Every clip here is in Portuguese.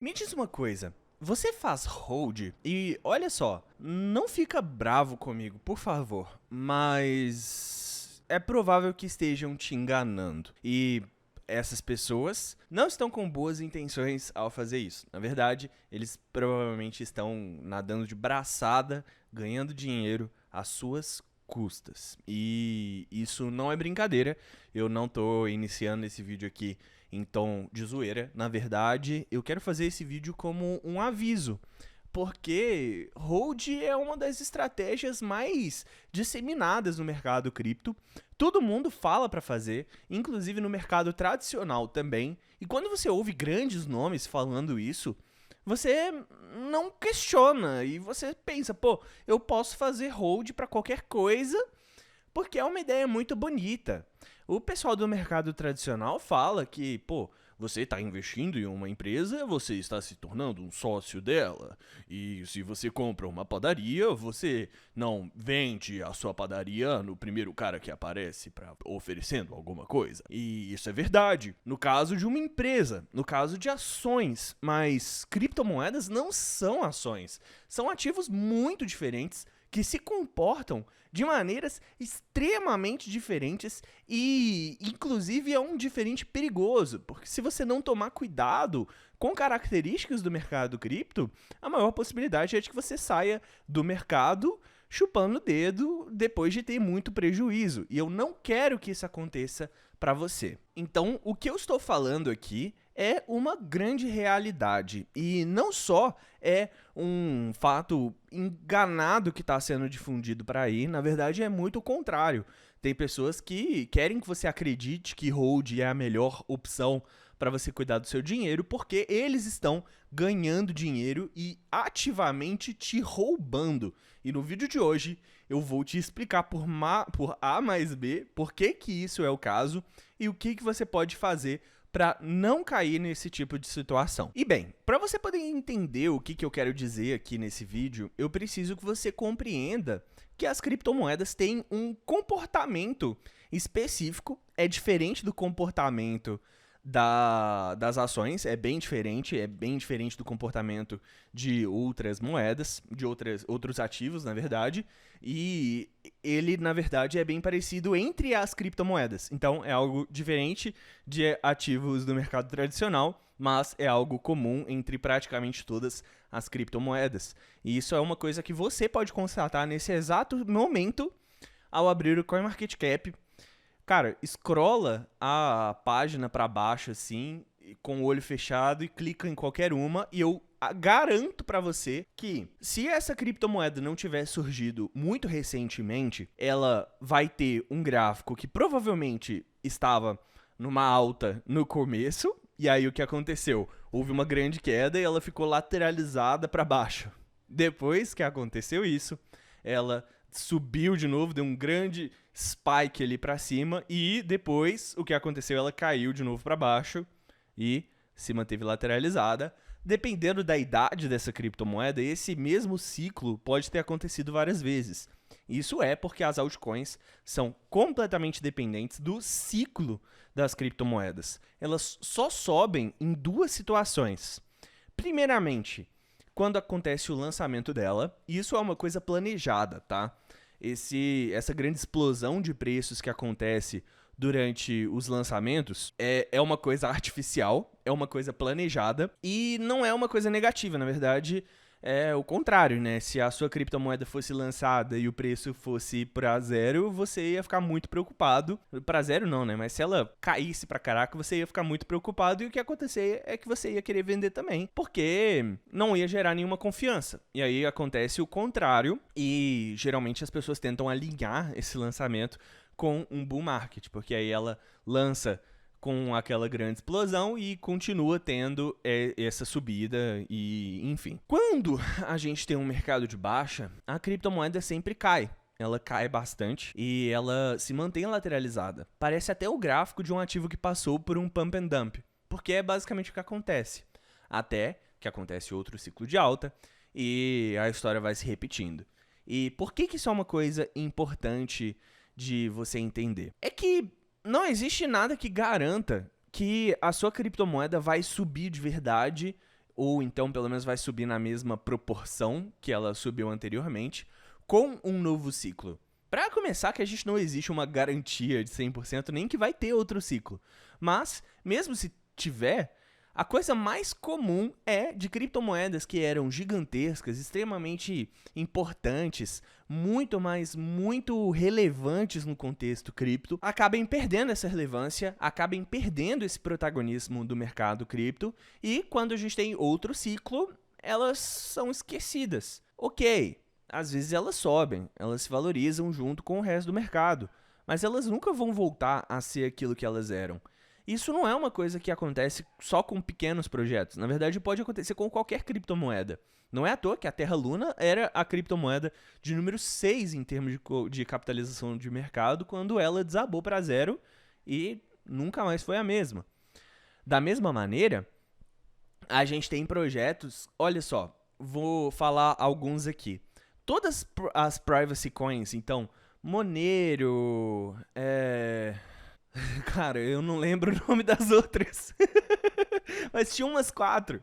Me diz uma coisa, você faz hold? E olha só, não fica bravo comigo, por favor, mas é provável que estejam te enganando. E essas pessoas não estão com boas intenções ao fazer isso. Na verdade, eles provavelmente estão nadando de braçada, ganhando dinheiro às suas custas. E isso não é brincadeira. Eu não tô iniciando esse vídeo aqui em tom de zoeira. Na verdade, eu quero fazer esse vídeo como um aviso, porque hold é uma das estratégias mais disseminadas no mercado cripto. Todo mundo fala para fazer, inclusive no mercado tradicional também. E quando você ouve grandes nomes falando isso, você não questiona e você pensa, pô, eu posso fazer hold para qualquer coisa porque é uma ideia muito bonita. O pessoal do mercado tradicional fala que, pô, você está investindo em uma empresa, você está se tornando um sócio dela. E se você compra uma padaria, você não vende a sua padaria no primeiro cara que aparece para oferecendo alguma coisa. E isso é verdade no caso de uma empresa, no caso de ações, mas criptomoedas não são ações, são ativos muito diferentes que se comportam de maneiras extremamente diferentes e, inclusive, é um diferente perigoso, porque se você não tomar cuidado com características do mercado cripto, a maior possibilidade é de que você saia do mercado chupando o dedo depois de ter muito prejuízo. E eu não quero que isso aconteça para você. Então, o que eu estou falando aqui é uma grande realidade. E não só é um fato enganado que está sendo difundido por aí, na verdade é muito o contrário. Tem pessoas que querem que você acredite que hold é a melhor opção para você cuidar do seu dinheiro, porque eles estão ganhando dinheiro e ativamente te roubando. E no vídeo de hoje eu vou te explicar por A mais B por que isso é o caso e o que você pode fazer para não cair nesse tipo de situação. E bem, para você poder entender o que eu quero dizer aqui nesse vídeo, eu preciso que você compreenda que as criptomoedas têm um comportamento específico, é diferente do comportamento das ações, é bem diferente do comportamento de outras moedas, de outros ativos, na verdade, e ele, na verdade, é bem parecido entre as criptomoedas. Então, é algo diferente de ativos do mercado tradicional, mas é algo comum entre praticamente todas as criptomoedas. E isso é uma coisa que você pode constatar nesse exato momento ao abrir o CoinMarketCap. Cara, scrolla a página para baixo assim, com o olho fechado e clica em qualquer uma e eu garanto para você que se essa criptomoeda não tiver surgido muito recentemente, ela vai ter um gráfico que provavelmente estava numa alta no começo, e aí o que aconteceu? Houve uma grande queda e ela ficou lateralizada para baixo. Depois que aconteceu isso, ela subiu de novo, deu um grande spike ali para cima e depois o que aconteceu? Ela caiu de novo para baixo e se manteve lateralizada. Dependendo da idade dessa criptomoeda, esse mesmo ciclo pode ter acontecido várias vezes. Isso é porque as altcoins são completamente dependentes do ciclo das criptomoedas. Elas só sobem em duas situações. Primeiramente, quando acontece o lançamento dela, e isso é uma coisa planejada, tá? Essa grande explosão de preços que acontece durante os lançamentos é uma coisa artificial, é uma coisa planejada e não é uma coisa negativa, na verdade é o contrário, né? Se a sua criptomoeda fosse lançada e o preço fosse para zero, você ia ficar muito preocupado. Para zero não, né? Mas se ela caísse para caraca, você ia ficar muito preocupado e o que ia acontecer é que você ia querer vender também, porque não ia gerar nenhuma confiança. E aí acontece o contrário e geralmente as pessoas tentam alinhar esse lançamento com um bull market, porque aí ela lança com aquela grande explosão e continua tendo essa subida e enfim. Quando a gente tem um mercado de baixa, a criptomoeda sempre cai. Ela cai bastante e ela se mantém lateralizada. Parece até o gráfico de um ativo que passou por um pump and dump, porque é basicamente o que acontece. Até que acontece outro ciclo de alta e a história vai se repetindo. E por que isso é uma coisa importante de você entender? É que não existe nada que garanta que a sua criptomoeda vai subir de verdade ou então pelo menos vai subir na mesma proporção que ela subiu anteriormente, com um novo ciclo. Para começar, que a gente não existe uma garantia de 100% nem que vai ter outro ciclo. Mas, mesmo se tiver, a coisa mais comum é de criptomoedas que eram gigantescas, extremamente importantes, muito relevantes no contexto cripto, acabem perdendo essa relevância, acabem perdendo esse protagonismo do mercado cripto, e quando a gente tem outro ciclo, elas são esquecidas. Ok, às vezes elas sobem, elas se valorizam junto com o resto do mercado, mas elas nunca vão voltar a ser aquilo que elas eram. Isso não é uma coisa que acontece só com pequenos projetos. Na verdade, pode acontecer com qualquer criptomoeda. Não é à toa que a Terra Luna era a criptomoeda de número 6 em termos de capitalização de mercado, quando ela desabou para zero e nunca mais foi a mesma. Da mesma maneira, a gente tem projetos... Olha só, vou falar alguns aqui. Todas as privacy coins, então, Monero, Cara, eu não lembro o nome das outras. Mas tinha umas 4.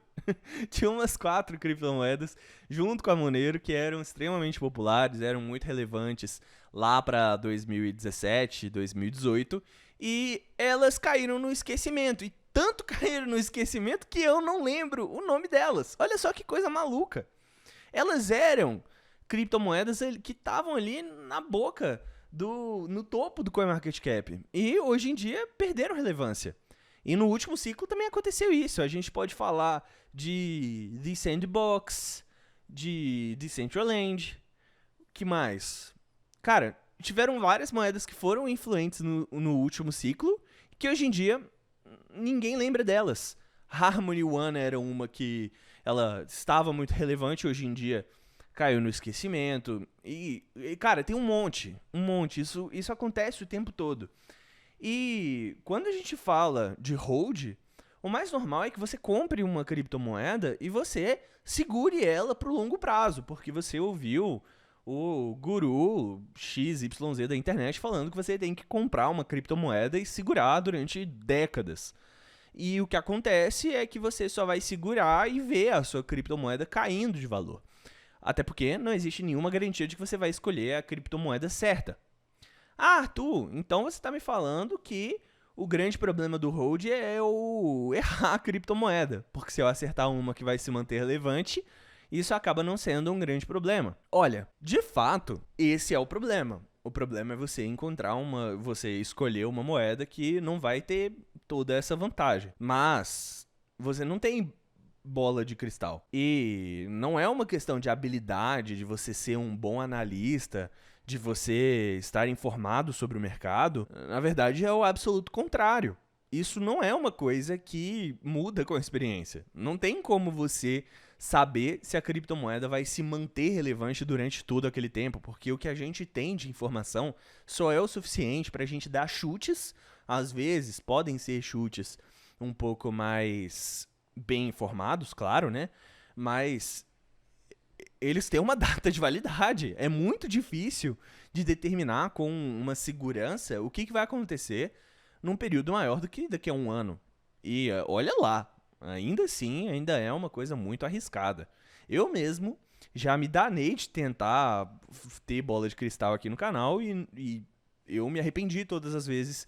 Tinha umas 4 criptomoedas junto com a Monero que eram extremamente populares, eram muito relevantes lá para 2017, 2018. E elas caíram no esquecimento. E tanto caíram no esquecimento que eu não lembro o nome delas. Olha só que coisa maluca. Elas eram criptomoedas que estavam ali na boca no topo do CoinMarketCap. E hoje em dia perderam relevância. E no último ciclo também aconteceu isso. A gente pode falar de The Sandbox, de Decentraland. Que mais? Cara, tiveram várias moedas que foram influentes no último ciclo, que hoje em dia ninguém lembra delas. Harmony One era uma que ela estava muito relevante, hoje em dia caiu no esquecimento. E cara, tem um monte. Isso acontece o tempo todo. E quando a gente fala de hold, o mais normal é que você compre uma criptomoeda e você segure ela para o longo prazo, porque você ouviu o guru XYZ da internet falando que você tem que comprar uma criptomoeda e segurar durante décadas. E o que acontece é que você só vai segurar e ver a sua criptomoeda caindo de valor. Até porque não existe nenhuma garantia de que você vai escolher a criptomoeda certa. Ah, Arthur, então você está me falando que o grande problema do hold é eu errar a criptomoeda. Porque se eu acertar uma que vai se manter relevante, isso acaba não sendo um grande problema. Olha, de fato, esse é o problema. O problema é você escolher uma moeda que não vai ter toda essa vantagem. Mas você não tem bola de cristal. E não é uma questão de habilidade, de você ser um bom analista, de você estar informado sobre o mercado. Na verdade, é o absoluto contrário. Isso não é uma coisa que muda com a experiência. Não tem como você saber se a criptomoeda vai se manter relevante durante todo aquele tempo, porque o que a gente tem de informação só é o suficiente para a gente dar chutes. Às vezes, podem ser chutes um pouco mais bem informados, claro, né? Mas eles têm uma data de validade. É muito difícil de determinar com uma segurança o que vai acontecer num período maior do que daqui a um ano. E olha lá, ainda assim, ainda é uma coisa muito arriscada. Eu mesmo já me danei de tentar ter bola de cristal aqui no canal e eu me arrependi todas as vezes.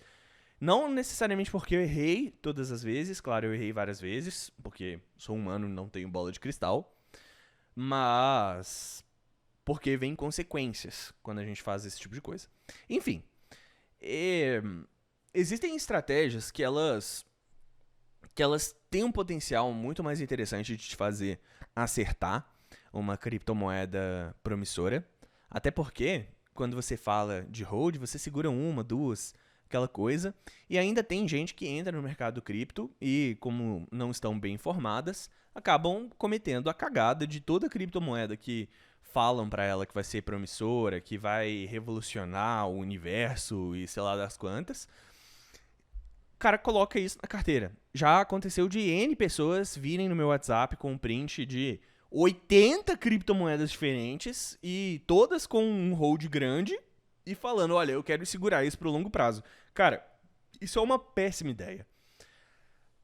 Não necessariamente porque eu errei todas as vezes, claro, eu errei várias vezes, porque sou humano e não tenho bola de cristal, mas porque vem consequências quando a gente faz esse tipo de coisa. Enfim, existem estratégias que elas têm um potencial muito mais interessante de te fazer acertar uma criptomoeda promissora, até porque quando você fala de hold, você segura uma, duas, aquela coisa, e ainda tem gente que entra no mercado cripto e, como não estão bem informadas, acabam cometendo a cagada de toda criptomoeda que falam pra ela que vai ser promissora, que vai revolucionar o universo e sei lá das quantas. O cara coloca isso na carteira. Já aconteceu de N pessoas virem no meu WhatsApp com um print de 80 criptomoedas diferentes e todas com um hold grande e falando, olha, eu quero segurar isso pro longo prazo. Cara, isso é uma péssima ideia.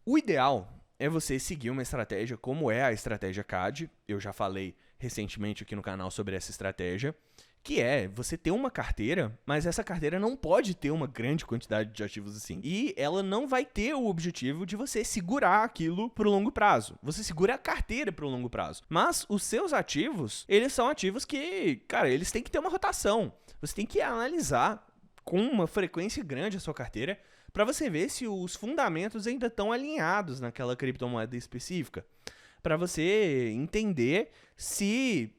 O ideal é você seguir uma estratégia como é a estratégia CAD. Eu já falei recentemente aqui no canal sobre essa estratégia, que é você ter uma carteira, mas essa carteira não pode ter uma grande quantidade de ativos assim. E ela não vai ter o objetivo de você segurar aquilo pro longo prazo. Você segura a carteira pro longo prazo. Mas os seus ativos, eles são ativos que, cara, eles têm que ter uma rotação. Você tem que analisar com uma frequência grande a sua carteira para você ver se os fundamentos ainda estão alinhados naquela criptomoeda específica. Para você entender se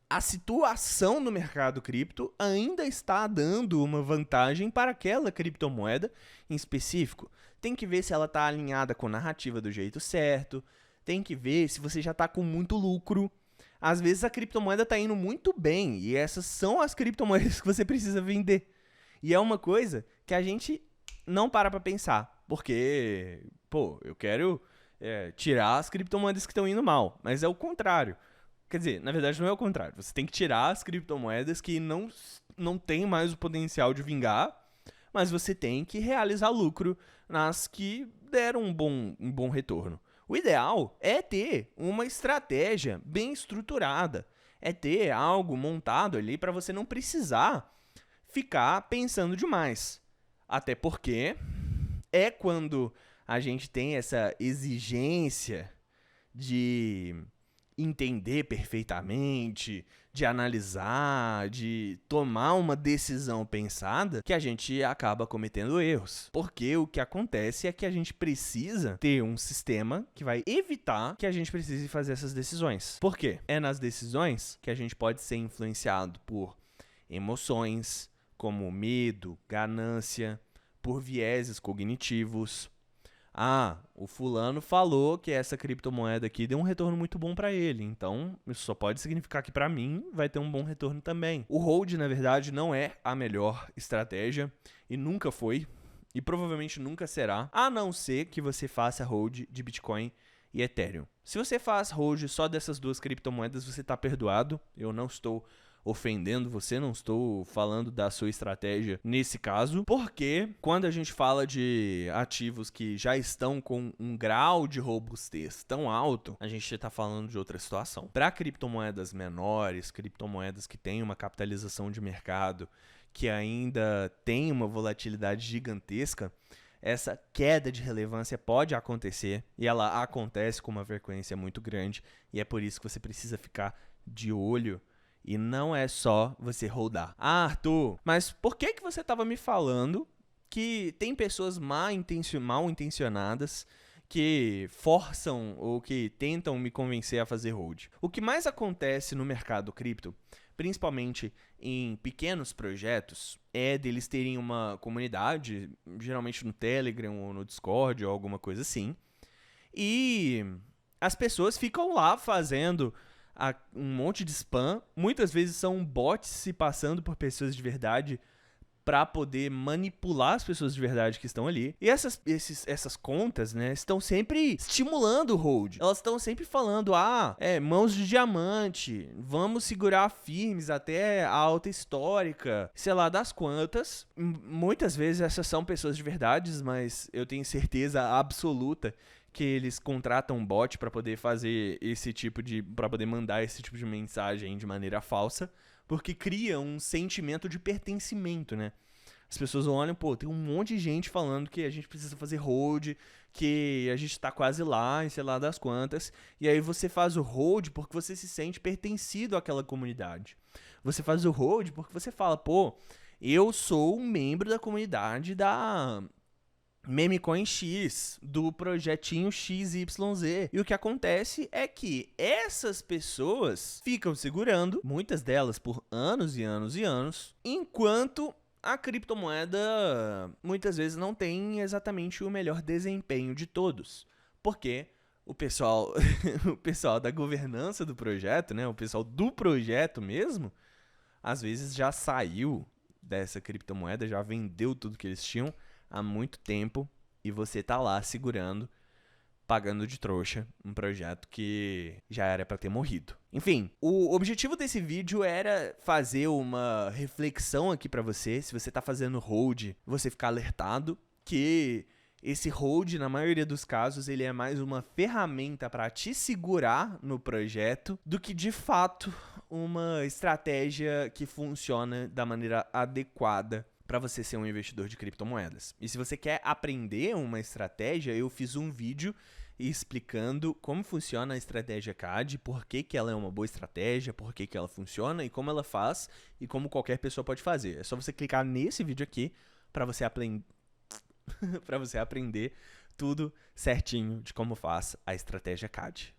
a situação no mercado cripto ainda está dando uma vantagem para aquela criptomoeda em específico. Tem que ver se ela está alinhada com a narrativa do jeito certo. Tem que ver se você já está com muito lucro. Às vezes a criptomoeda está indo muito bem e essas são as criptomoedas que você precisa vender. E é uma coisa que a gente não para pensar, porque, eu quero tirar as criptomoedas que estão indo mal, mas é o contrário. Quer dizer, na verdade não é o contrário, você tem que tirar as criptomoedas que não têm mais o potencial de vingar, mas você tem que realizar lucro nas que deram um bom retorno. O ideal é ter uma estratégia bem estruturada, é ter algo montado ali para você não precisar ficar pensando demais. Até porque é quando a gente tem essa exigência de entender perfeitamente, de analisar, de tomar uma decisão pensada, que a gente acaba cometendo erros. Porque o que acontece é que a gente precisa ter um sistema que vai evitar que a gente precise fazer essas decisões. Por quê? É nas decisões que a gente pode ser influenciado por emoções, como medo, ganância, por vieses cognitivos. O fulano falou que essa criptomoeda aqui deu um retorno muito bom para ele, então isso só pode significar que para mim vai ter um bom retorno também. O hold, na verdade, não é a melhor estratégia e nunca foi e provavelmente nunca será, a não ser que você faça hold de Bitcoin e Ethereum. Se você faz hold só dessas duas criptomoedas, você está perdoado. Eu não estou ofendendo você, não estou falando da sua estratégia nesse caso, porque quando a gente fala de ativos que já estão com um grau de robustez tão alto, a gente está falando de outra situação. Para criptomoedas menores, criptomoedas que têm uma capitalização de mercado, que ainda tem uma volatilidade gigantesca, essa queda de relevância pode acontecer e ela acontece com uma frequência muito grande, e é por isso que você precisa ficar de olho. E não é só você holdar. Arthur, mas por que você estava me falando que tem pessoas mal intencionadas que forçam ou que tentam me convencer a fazer hold? O que mais acontece no mercado cripto, principalmente em pequenos projetos, é deles terem uma comunidade, geralmente no Telegram ou no Discord ou alguma coisa assim, e as pessoas ficam lá fazendo um monte de spam, muitas vezes são bots se passando por pessoas de verdade para poder manipular as pessoas de verdade que estão ali. E essas contas, né, estão sempre estimulando o hold. Elas estão sempre falando, mãos de diamante, vamos segurar firmes até a alta histórica, sei lá das quantas. Muitas vezes essas são pessoas de verdade, mas eu tenho certeza absoluta que eles contratam um bot para poder fazer para poder mandar esse tipo de mensagem de maneira falsa, porque cria um sentimento de pertencimento, né? As pessoas olham, tem um monte de gente falando que a gente precisa fazer hold, que a gente tá quase lá, e sei lá das quantas, e aí você faz o hold porque você se sente pertencido àquela comunidade. Você faz o hold porque você fala, eu sou um membro da comunidade da Memecoin X, do projetinho XYZ. E o que acontece é que essas pessoas ficam segurando, muitas delas por anos e anos e anos, enquanto a criptomoeda muitas vezes não tem exatamente o melhor desempenho de todos. Porque o pessoal da governança do projeto, né, o pessoal do projeto mesmo, às vezes já saiu dessa criptomoeda, já vendeu tudo que eles tinham há muito tempo, e você tá lá segurando, pagando de trouxa um projeto que já era para ter morrido. Enfim, o objetivo desse vídeo era fazer uma reflexão aqui para você, se você tá fazendo hold, você ficar alertado que esse hold, na maioria dos casos, ele é mais uma ferramenta para te segurar no projeto do que, de fato, uma estratégia que funciona da maneira adequada para você ser um investidor de criptomoedas. E se você quer aprender uma estratégia, eu fiz um vídeo explicando como funciona a estratégia CAD, por que ela é uma boa estratégia, por que ela funciona e como ela faz e como qualquer pessoa pode fazer. É só você clicar nesse vídeo aqui para você aprender tudo certinho de como faz a estratégia CAD.